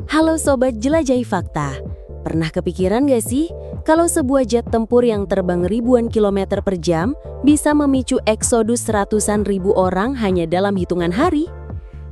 Halo Sobat Jelajahi Fakta, pernah kepikiran gak sih kalau sebuah jet tempur yang terbang ribuan kilometer per jam bisa memicu eksodus ratusan ribu orang hanya dalam hitungan hari?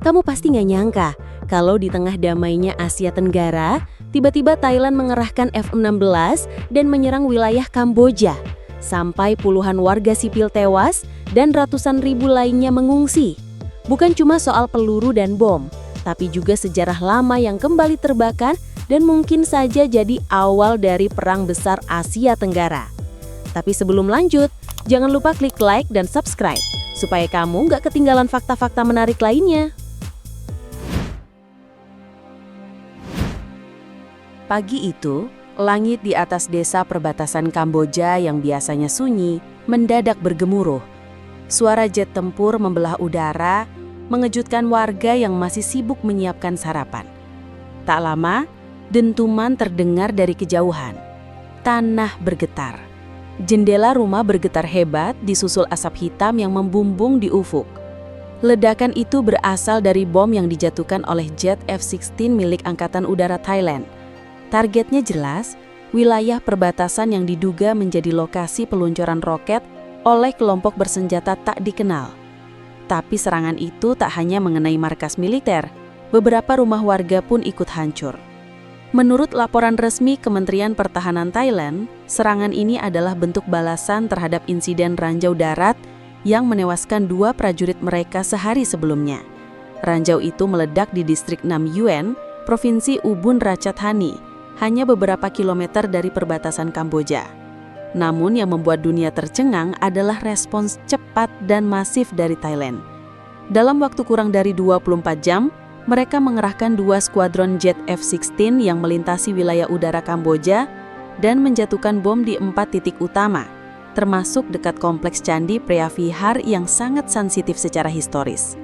Kamu pasti gak nyangka kalau di tengah damainya Asia Tenggara, tiba-tiba Thailand mengerahkan F-16 dan menyerang wilayah Kamboja. Sampai puluhan warga sipil tewas dan ratusan ribu lainnya mengungsi. Bukan cuma soal peluru dan bom, tapi juga sejarah lama yang kembali terbakar dan mungkin saja jadi awal dari perang besar Asia Tenggara. Tapi sebelum lanjut, jangan lupa klik like dan subscribe, supaya kamu nggak ketinggalan fakta-fakta menarik lainnya. Pagi itu, langit di atas desa perbatasan Kamboja yang biasanya sunyi, mendadak bergemuruh. Suara jet tempur membelah udara, mengejutkan warga yang masih sibuk menyiapkan sarapan. Tak lama, dentuman terdengar dari kejauhan. Tanah bergetar. Jendela rumah bergetar hebat disusul asap hitam yang membumbung di ufuk. Ledakan itu berasal dari bom yang dijatuhkan oleh jet F-16 milik Angkatan Udara Thailand. Targetnya jelas, wilayah perbatasan yang diduga menjadi lokasi peluncuran roket oleh kelompok bersenjata tak dikenal. Tapi serangan itu tak hanya mengenai markas militer, beberapa rumah warga pun ikut hancur. Menurut laporan resmi Kementerian Pertahanan Thailand, serangan ini adalah bentuk balasan terhadap insiden ranjau darat yang menewaskan 2 prajurit mereka sehari sebelumnya. Ranjau itu meledak di distrik Nam Yuen, Provinsi Ubon Ratchathani, hanya beberapa kilometer dari perbatasan Kamboja. Namun yang membuat dunia tercengang adalah respons cepat dan masif dari Thailand. Dalam waktu kurang dari 24 jam, mereka mengerahkan 2 skuadron jet F-16 yang melintasi wilayah udara Kamboja dan menjatuhkan bom di 4 titik utama, termasuk dekat kompleks Candi Preah Vihear yang sangat sensitif secara historis.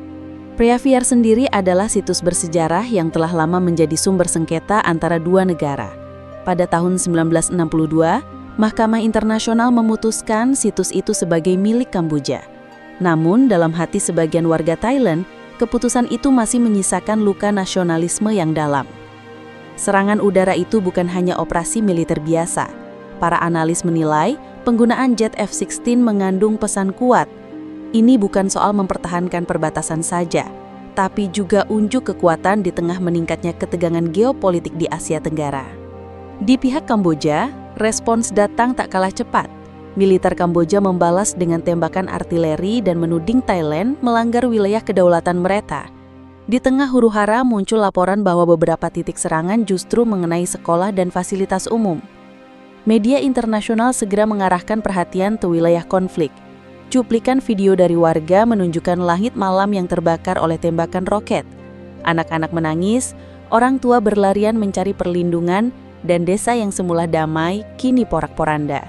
Preah Vihear sendiri adalah situs bersejarah yang telah lama menjadi sumber sengketa antara 2 negara. Pada tahun 1962, Mahkamah Internasional memutuskan situs itu sebagai milik Kamboja. Namun, dalam hati sebagian warga Thailand, keputusan itu masih menyisakan luka nasionalisme yang dalam. Serangan udara itu bukan hanya operasi militer biasa. Para analis menilai, penggunaan jet F-16 mengandung pesan kuat. Ini bukan soal mempertahankan perbatasan saja, tapi juga unjuk kekuatan di tengah meningkatnya ketegangan geopolitik di Asia Tenggara. Di pihak Kamboja, respons datang tak kalah cepat. Militer Kamboja membalas dengan tembakan artileri dan menuding Thailand melanggar wilayah kedaulatan mereka. Di tengah huru-hara muncul laporan bahwa beberapa titik serangan justru mengenai sekolah dan fasilitas umum. Media internasional segera mengarahkan perhatian ke wilayah konflik. Cuplikan video dari warga menunjukkan langit malam yang terbakar oleh tembakan roket. Anak-anak menangis, orang tua berlarian mencari perlindungan, dan desa yang semula damai kini porak-poranda.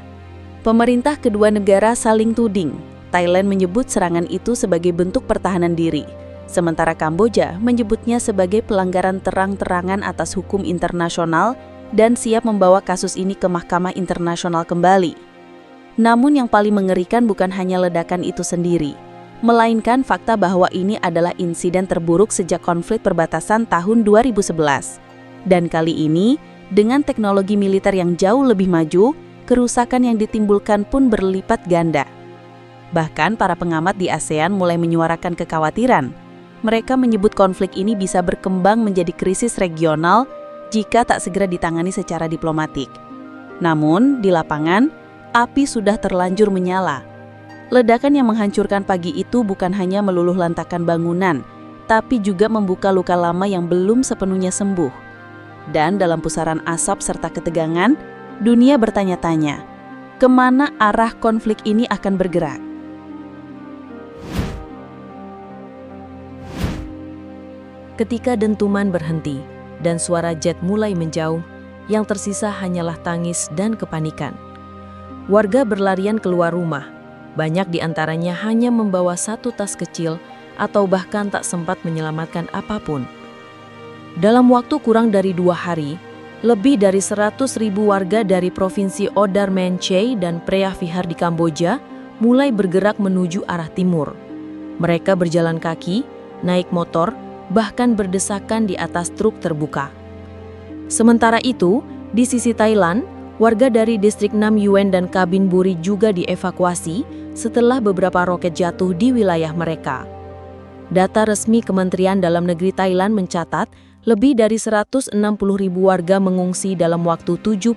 Pemerintah kedua negara saling tuding. Thailand menyebut serangan itu sebagai bentuk pertahanan diri, sementara Kamboja menyebutnya sebagai pelanggaran terang-terangan atas hukum internasional dan siap membawa kasus ini ke Mahkamah Internasional kembali. Namun yang paling mengerikan bukan hanya ledakan itu sendiri, melainkan fakta bahwa ini adalah insiden terburuk sejak konflik perbatasan tahun 2011. Dan kali ini, dengan teknologi militer yang jauh lebih maju, kerusakan yang ditimbulkan pun berlipat ganda. Bahkan para pengamat di ASEAN mulai menyuarakan kekhawatiran. Mereka menyebut konflik ini bisa berkembang menjadi krisis regional jika tak segera ditangani secara diplomatik. Namun, di lapangan, api sudah terlanjur menyala. Ledakan yang menghancurkan pagi itu bukan hanya meluluh lantakan bangunan, tapi juga membuka luka lama yang belum sepenuhnya sembuh. Dan dalam pusaran asap serta ketegangan, dunia bertanya-tanya, kemana arah konflik ini akan bergerak? Ketika dentuman berhenti dan suara jet mulai menjauh, yang tersisa hanyalah tangis dan kepanikan. Warga berlarian keluar rumah, banyak di antaranya hanya membawa 1 tas kecil atau bahkan tak sempat menyelamatkan apapun. Dalam waktu kurang dari 2 hari, lebih dari 100.000 warga dari Provinsi Odar Menchay dan Preah Vihear di Kamboja mulai bergerak menuju arah timur. Mereka berjalan kaki, naik motor, bahkan berdesakan di atas truk terbuka. Sementara itu, di sisi Thailand, warga dari distrik Nam Yuen dan Kabin Buri juga dievakuasi setelah beberapa roket jatuh di wilayah mereka. Data resmi Kementerian Dalam Negeri Thailand mencatat lebih dari 160.000 warga mengungsi dalam waktu 72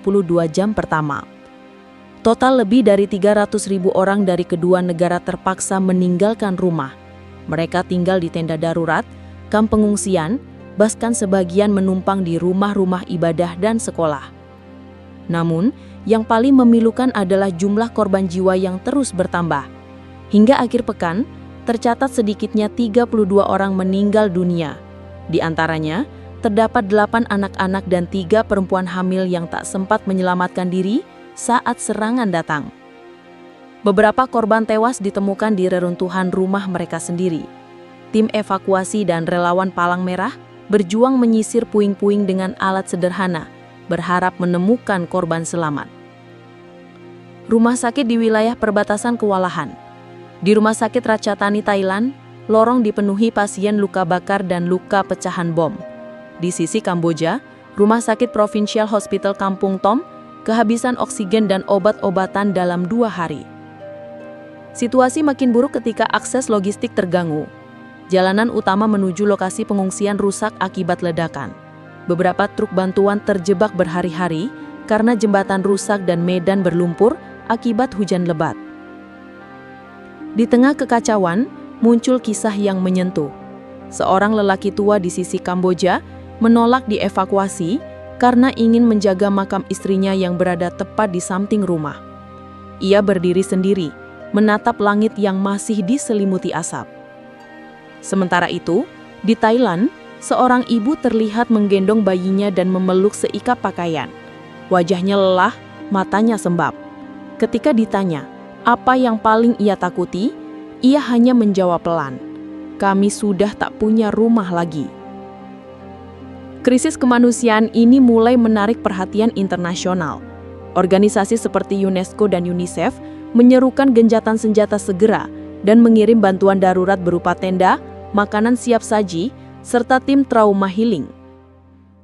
jam pertama. Total lebih dari 300.000 orang dari kedua negara terpaksa meninggalkan rumah. Mereka tinggal di tenda darurat, kamp pengungsian, bahkan sebagian menumpang di rumah-rumah ibadah dan sekolah. Namun, yang paling memilukan adalah jumlah korban jiwa yang terus bertambah. Hingga akhir pekan, tercatat sedikitnya 32 orang meninggal dunia. Di antaranya, terdapat 8 anak-anak dan 3 perempuan hamil yang tak sempat menyelamatkan diri saat serangan datang. Beberapa korban tewas ditemukan di reruntuhan rumah mereka sendiri. Tim evakuasi dan relawan Palang Merah berjuang menyisir puing-puing dengan alat sederhana, berharap menemukan korban selamat. Rumah sakit di wilayah perbatasan kewalahan. Di Rumah Sakit Ratchathani, Thailand, lorong dipenuhi pasien luka bakar dan luka pecahan bom. Di sisi Kamboja, Rumah Sakit Provincial Hospital Kampung Tom kehabisan oksigen dan obat-obatan dalam 2 hari. Situasi makin buruk ketika akses logistik terganggu. Jalanan utama menuju lokasi pengungsian rusak akibat ledakan. Beberapa truk bantuan terjebak berhari-hari karena jembatan rusak dan medan berlumpur akibat hujan lebat. Di tengah kekacauan, muncul kisah yang menyentuh. Seorang lelaki tua di sisi Kamboja menolak dievakuasi karena ingin menjaga makam istrinya yang berada tepat di samping rumah. Ia berdiri sendiri, menatap langit yang masih diselimuti asap. Sementara itu, di Thailand, seorang ibu terlihat menggendong bayinya dan memeluk seikap pakaian. Wajahnya lelah, matanya sembab. Ketika ditanya, apa yang paling ia takuti, ia hanya menjawab pelan, "Kami sudah tak punya rumah lagi." Krisis kemanusiaan ini mulai menarik perhatian internasional. Organisasi seperti UNESCO dan UNICEF menyerukan gencatan senjata segera dan mengirim bantuan darurat berupa tenda, makanan siap saji, serta tim trauma healing.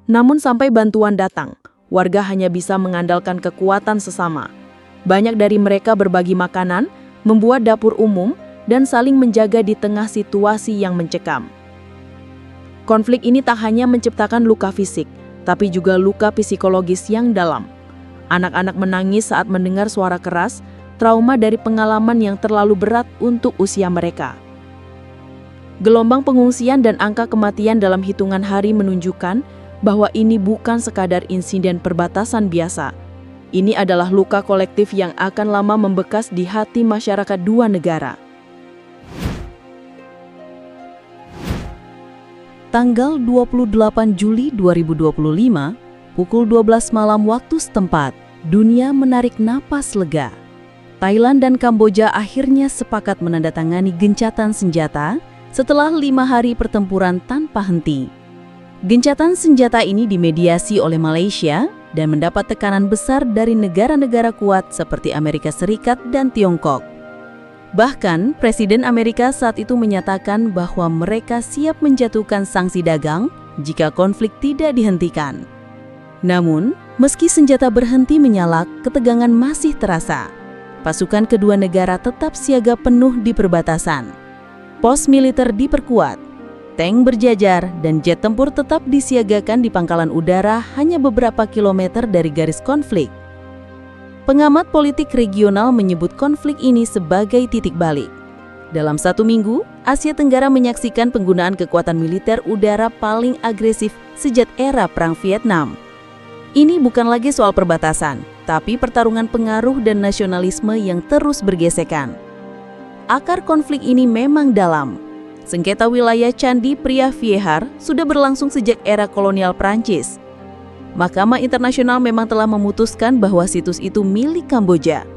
Namun sampai bantuan datang, warga hanya bisa mengandalkan kekuatan sesama. Banyak dari mereka berbagi makanan, membuat dapur umum, dan saling menjaga di tengah situasi yang mencekam. Konflik ini tak hanya menciptakan luka fisik, tapi juga luka psikologis yang dalam. Anak-anak menangis saat mendengar suara keras, trauma dari pengalaman yang terlalu berat untuk usia mereka. Gelombang pengungsian dan angka kematian dalam hitungan hari menunjukkan bahwa ini bukan sekadar insiden perbatasan biasa. Ini adalah luka kolektif yang akan lama membekas di hati masyarakat dua negara. Tanggal 28 Juli 2025, pukul 12 malam waktu setempat, dunia menarik napas lega. Thailand dan Kamboja akhirnya sepakat menandatangani gencatan senjata setelah 5 hari pertempuran tanpa henti. Gencatan senjata ini dimediasi oleh Malaysia dan mendapat tekanan besar dari negara-negara kuat seperti Amerika Serikat dan Tiongkok. Bahkan, Presiden Amerika saat itu menyatakan bahwa mereka siap menjatuhkan sanksi dagang jika konflik tidak dihentikan. Namun, meski senjata berhenti menyala, ketegangan masih terasa. Pasukan kedua negara tetap siaga penuh di perbatasan. Pos militer diperkuat, tank berjajar, dan jet tempur tetap disiagakan di pangkalan udara hanya beberapa kilometer dari garis konflik. Pengamat politik regional menyebut konflik ini sebagai titik balik. Dalam 1 minggu, Asia Tenggara menyaksikan penggunaan kekuatan militer udara paling agresif sejak era Perang Vietnam. Ini bukan lagi soal perbatasan, tapi pertarungan pengaruh dan nasionalisme yang terus bergesekan. Akar konflik ini memang dalam. Sengketa wilayah Candi Pria Viejar sudah berlangsung sejak era kolonial Prancis. Mahkamah Internasional memang telah memutuskan bahwa situs itu milik Kamboja.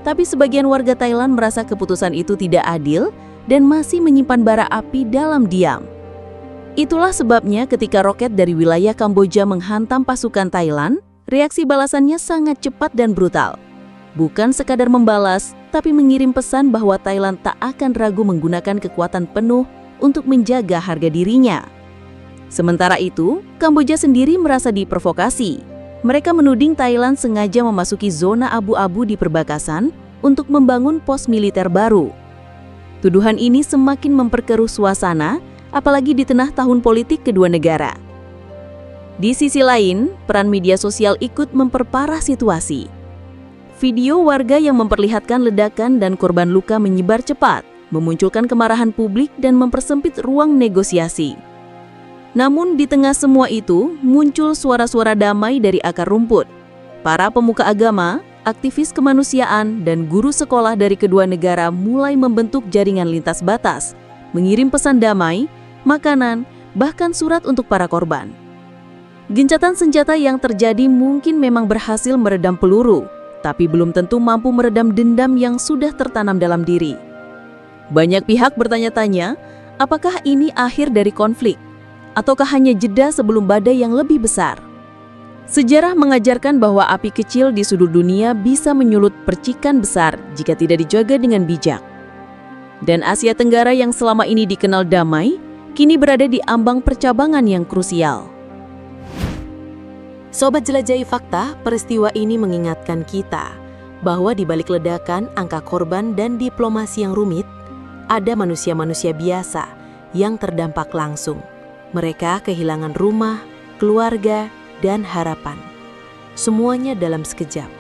Tapi sebagian warga Thailand merasa keputusan itu tidak adil dan masih menyimpan bara api dalam diam. Itulah sebabnya ketika roket dari wilayah Kamboja menghantam pasukan Thailand, reaksi balasannya sangat cepat dan brutal. Bukan sekadar membalas, tapi mengirim pesan bahwa Thailand tak akan ragu menggunakan kekuatan penuh untuk menjaga harga dirinya. Sementara itu, Kamboja sendiri merasa diprovokasi. Mereka menuding Thailand sengaja memasuki zona abu-abu di perbatasan untuk membangun pos militer baru. Tuduhan ini semakin memperkeruh suasana, apalagi di tengah tahun politik kedua negara. Di sisi lain, peran media sosial ikut memperparah situasi. Video warga yang memperlihatkan ledakan dan korban luka menyebar cepat, memunculkan kemarahan publik dan mempersempit ruang negosiasi. Namun di tengah semua itu, muncul suara-suara damai dari akar rumput. Para pemuka agama, aktivis kemanusiaan, dan guru sekolah dari kedua negara mulai membentuk jaringan lintas batas, mengirim pesan damai, makanan, bahkan surat untuk para korban. Gencatan senjata yang terjadi mungkin memang berhasil meredam peluru, tapi belum tentu mampu meredam dendam yang sudah tertanam dalam diri. Banyak pihak bertanya-tanya, apakah ini akhir dari konflik? Ataukah hanya jeda sebelum badai yang lebih besar? Sejarah mengajarkan bahwa api kecil di sudut dunia bisa menyulut percikan besar jika tidak dijaga dengan bijak. Dan Asia Tenggara yang selama ini dikenal damai, kini berada di ambang percabangan yang krusial. Sobat Jelajahi Fakta, peristiwa ini mengingatkan kita bahwa di balik ledakan, angka korban, dan diplomasi yang rumit, ada manusia-manusia biasa yang terdampak langsung. Mereka kehilangan rumah, keluarga, dan harapan. Semuanya dalam sekejap.